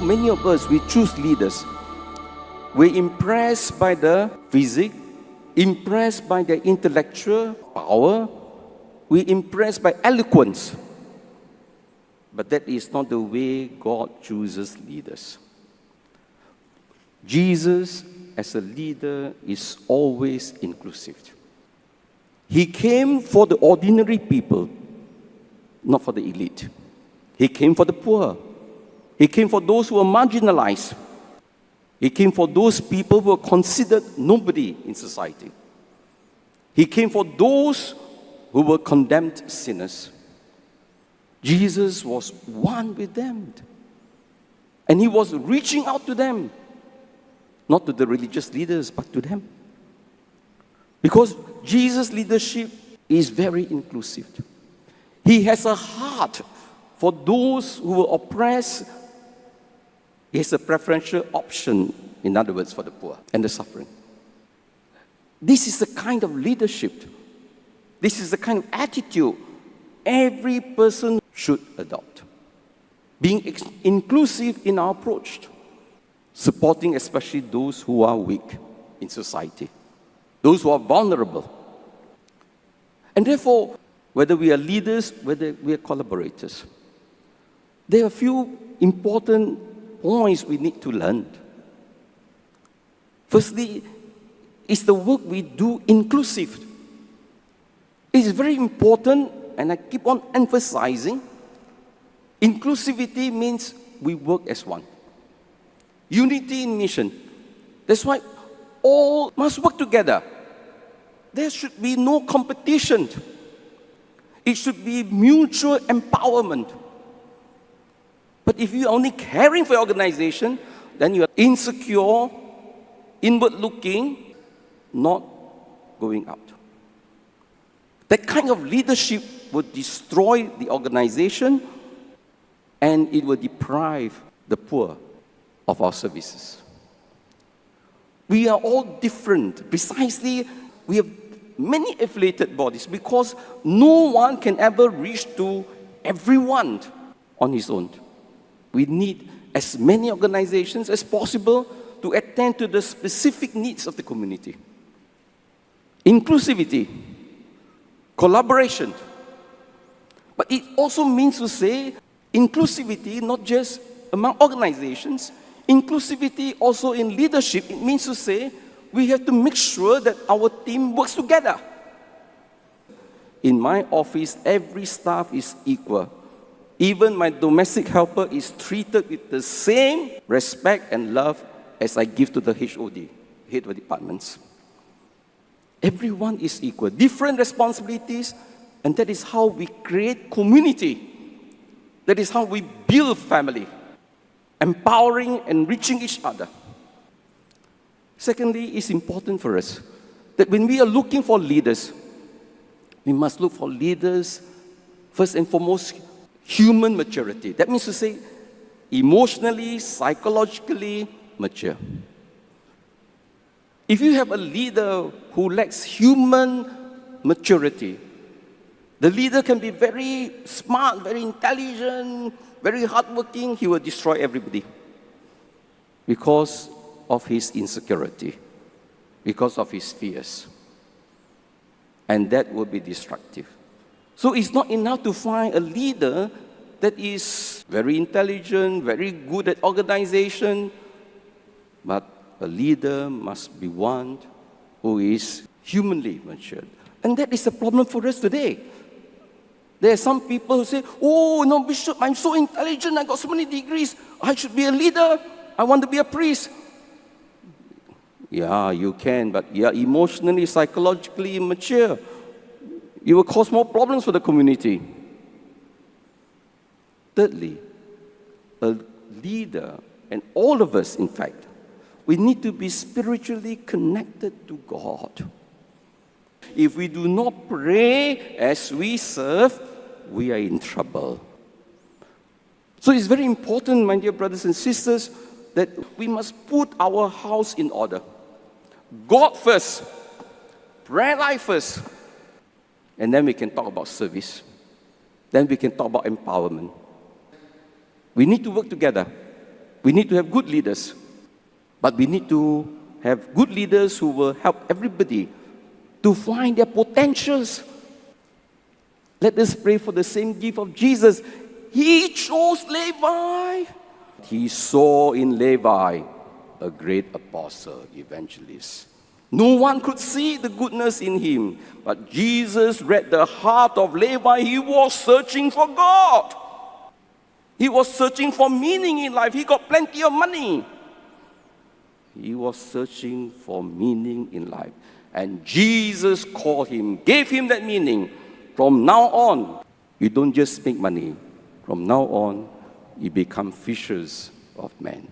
Many of us, we choose leaders. We're impressed by the physique, impressed by their intellectual power, we're impressed by eloquence. But that is not the way God chooses leaders. Jesus, as a leader, is always inclusive. He came for the ordinary people, not for the elite. He came for the poor. He came for those who were marginalized. He came for those people who were considered nobody in society. He came for those who were condemned sinners. Jesus was one with them. And he was reaching out to them. Not to the religious leaders, but to them. Because Jesus' leadership is very inclusive. He has a heart for those who were oppressed. He has a preferential option, in other words, for the poor and the suffering. This is the kind of leadership. This is the kind of attitude every person should adopt. Being inclusive in our approach. Supporting especially those who are weak in society. Those who are vulnerable. And therefore, whether we are leaders, whether we are collaborators, there are a few important points we need to learn. Firstly, is the work we do inclusive? It is very important, and I keep on emphasizing, inclusivity means we work as one. Unity in mission. That's why all must work together. There should be no competition. It should be mutual empowerment. But if you're only caring for your organization, then you are insecure, inward-looking, not going out. That kind of leadership would destroy the organization and it will deprive the poor of our services. We are all different. Precisely, we have many affiliated bodies because no one can ever reach to everyone on his own. We need as many organizations as possible to attend to the specific needs of the community. Inclusivity, collaboration. But it also means to say inclusivity not just among organizations, inclusivity also in leadership. It means to say we have to make sure that our team works together. In my office, every staff is equal. Even my domestic helper is treated with the same respect and love as I give to the HOD, head of departments. Everyone is equal, different responsibilities, and that is how we create community. That is how we build family, empowering and reaching each other. Secondly, it's important for us that when we are looking for leaders, we must look for leaders, first and foremost, human maturity. That means to say, emotionally, psychologically mature. If you have a leader who lacks human maturity, the leader can be very smart, very intelligent, very hardworking. He will destroy everybody because of his insecurity, because of his fears. And that will be destructive. So it's not enough to find a leader that is very intelligent, very good at organization, but a leader must be one who is humanly matured. And that is a problem for us today. There are some people who say, oh, no, Bishop, I'm so intelligent, I got so many degrees, I should be a leader, I want to be a priest. Yeah, you can, but you are emotionally, psychologically immature. You will cause more problems for the community. Thirdly, a leader, and all of us, in fact, we need to be spiritually connected to God. If we do not pray as we serve, we are in trouble. So it's very important, my dear brothers and sisters, that we must put our house in order. God first, prayer life first, and then we can talk about service. Then we can talk about empowerment. We need to work together. We need to have good leaders. But we need to have good leaders who will help everybody to find their potentials. Let us pray for the same gift of Jesus. He chose Levi. He saw in Levi a great apostle, evangelist. No one could see the goodness in him, but Jesus read the heart of Levi. He was searching for God. He was searching for meaning in life. He got plenty of money. He was searching for meaning in life. And Jesus called him, gave him that meaning. From now on, you don't just make money. From now on, you become fishers of men.